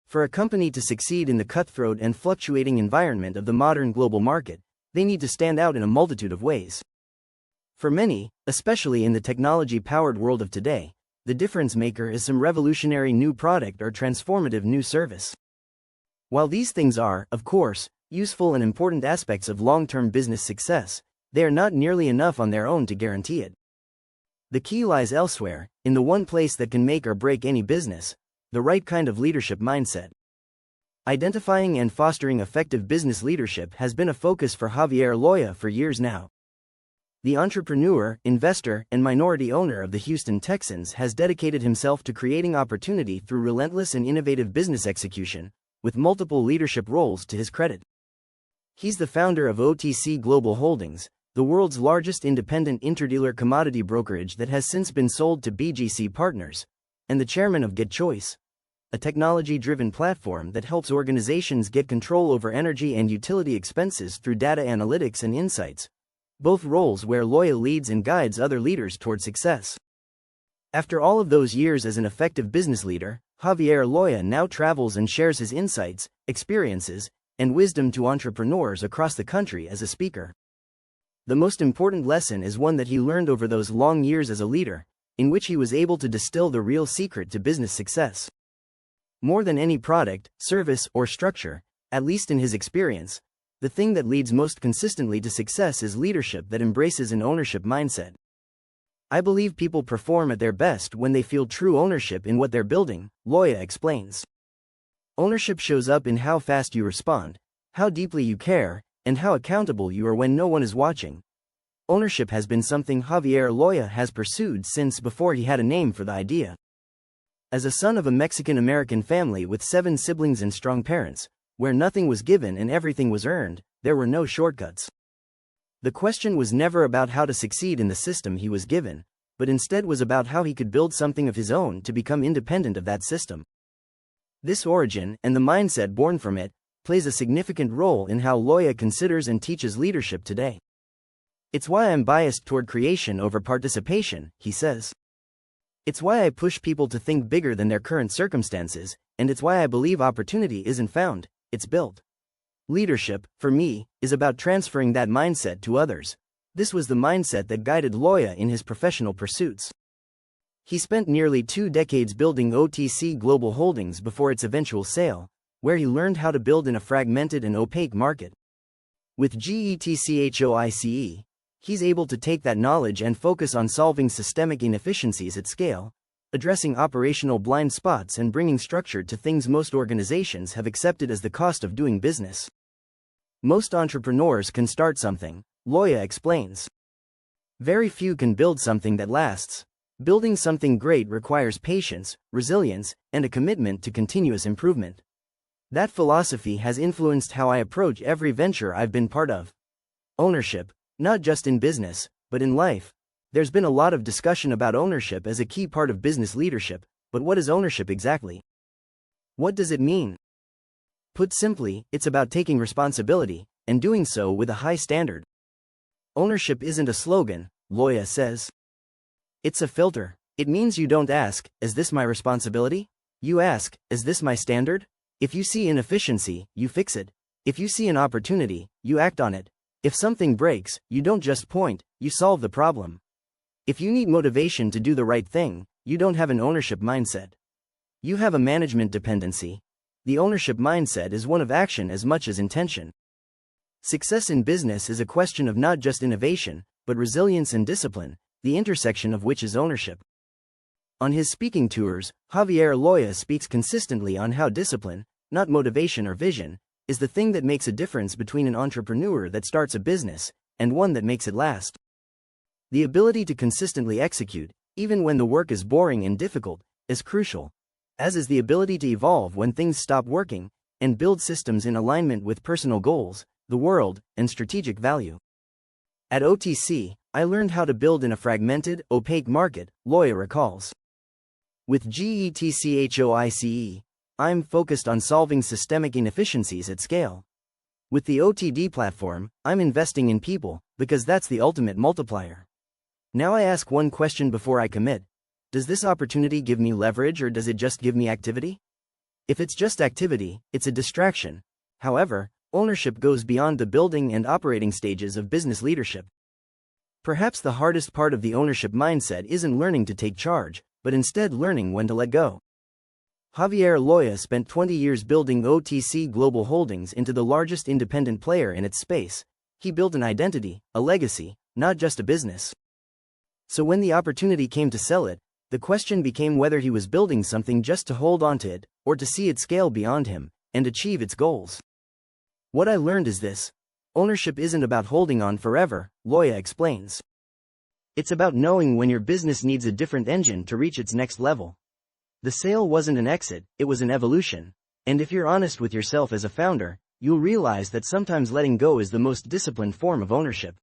For a company to succeed in the cutthroat and fluctuating environment of the modern global market, they need to stand out in a multitude of ways. For many, especially in the technology-powered world of today, the difference maker is some revolutionary new product or transformative new service. While these things are, of course, useful and important aspects of long-term business success, they are not nearly enough on their own to guarantee it. The key lies elsewhere, in the one place that can make or break any business: the right kind of leadership mindset. Identifying and fostering effective business leadership has been a focus for Javier Loya for years now. The entrepreneur, investor, and minority owner of the Houston Texans has dedicated himself to creating opportunity through relentless and innovative business execution, with multiple leadership roles to his credit. He's the founder of OTC Global Holdings, the world's largest independent interdealer commodity brokerage that has since been sold to BGC Partners, and the chairman of GETCHOICE, a technology-driven platform that helps organizations get control over energy and utility expenses through data analytics and insights, both roles where Loya leads and guides other leaders toward success. After all of those years as an effective business leader, Javier Loya now travels and shares his insights, experiences, and wisdom to entrepreneurs across the country as a speaker. The most important lesson is one that he learned over those long years as a leader, in which he was able to distill the real secret to business success. More than any product, service, or structure, at least in his experience, the thing that leads most consistently to success is leadership that embraces an ownership mindset. I believe people perform at their best when they feel true ownership in what they're building, Loya explains. Ownership shows up in how fast you respond, how deeply you care, and how accountable you are when no one is watching. Ownership has been something Javier Loya has pursued since before he had a name for the idea. As a son of a Mexican-American family with 7 siblings and strong parents, where nothing was given and everything was earned, there were no shortcuts. The question was never about how to succeed in the system he was given, but instead was about how he could build something of his own to become independent of that system. This origin, and the mindset born from it, plays a significant role in how Loya considers and teaches leadership today. It's why I'm biased toward creation over participation, he says. It's why I push people to think bigger than their current circumstances, and it's why I believe opportunity isn't found, it's built. Leadership, for me, is about transferring that mindset to others. This was the mindset that guided Loya in his professional pursuits. He spent nearly 2 decades building OTC Global Holdings before its eventual sale, where he learned how to build in a fragmented and opaque market. With GETCHOICE, he's able to take that knowledge and focus on solving systemic inefficiencies at scale, addressing operational blind spots and bringing structure to things most organizations have accepted as the cost of doing business. Most entrepreneurs can start something, Loya explains. Very few can build something that lasts. Building something great requires patience, resilience, and a commitment to continuous improvement. That philosophy has influenced how I approach every venture I've been part of. Ownership, not just in business, but in life. There's been a lot of discussion about ownership as a key part of business leadership, but what is ownership exactly? What does it mean? Put simply, it's about taking responsibility, and doing so with a high standard. Ownership isn't a slogan, Loya says. It's a filter. It means you don't ask, is this my responsibility? You ask, is this my standard? If you see inefficiency, you fix it. If you see an opportunity, you act on it. If something breaks, you don't just point, you solve the problem. If you need motivation to do the right thing, you don't have an ownership mindset. You have a management dependency. The ownership mindset is one of action as much as intention. Success in business is a question of not just innovation, but resilience and discipline, the intersection of which is ownership. On his speaking tours, Javier Loya speaks consistently on how discipline, not motivation or vision, is the thing that makes a difference between an entrepreneur that starts a business and one that makes it last. The ability to consistently execute, even when the work is boring and difficult, is crucial, as is the ability to evolve when things stop working, and build systems in alignment with personal goals, the world, and strategic value. At OTC, I learned how to build in a fragmented, opaque market, Loya recalls. With GETCHOICE, I'm focused on solving systemic inefficiencies at scale. With the OTD platform, I'm investing in people, because that's the ultimate multiplier. Now I ask one question before I commit. Does this opportunity give me leverage or does it just give me activity? If it's just activity, it's a distraction. However, ownership goes beyond the building and operating stages of business leadership. Perhaps the hardest part of the ownership mindset isn't learning to take charge, but instead learning when to let go. Javier Loya spent 20 years building OTC Global Holdings into the largest independent player in its space. He built an identity, a legacy, not just a business. So when the opportunity came to sell it, the question became whether he was building something just to hold on to it, or to see it scale beyond him, and achieve its goals. What I learned is this: ownership isn't about holding on forever, Loya explains. It's about knowing when your business needs a different engine to reach its next level. The sale wasn't an exit, it was an evolution. And if you're honest with yourself as a founder, you'll realize that sometimes letting go is the most disciplined form of ownership.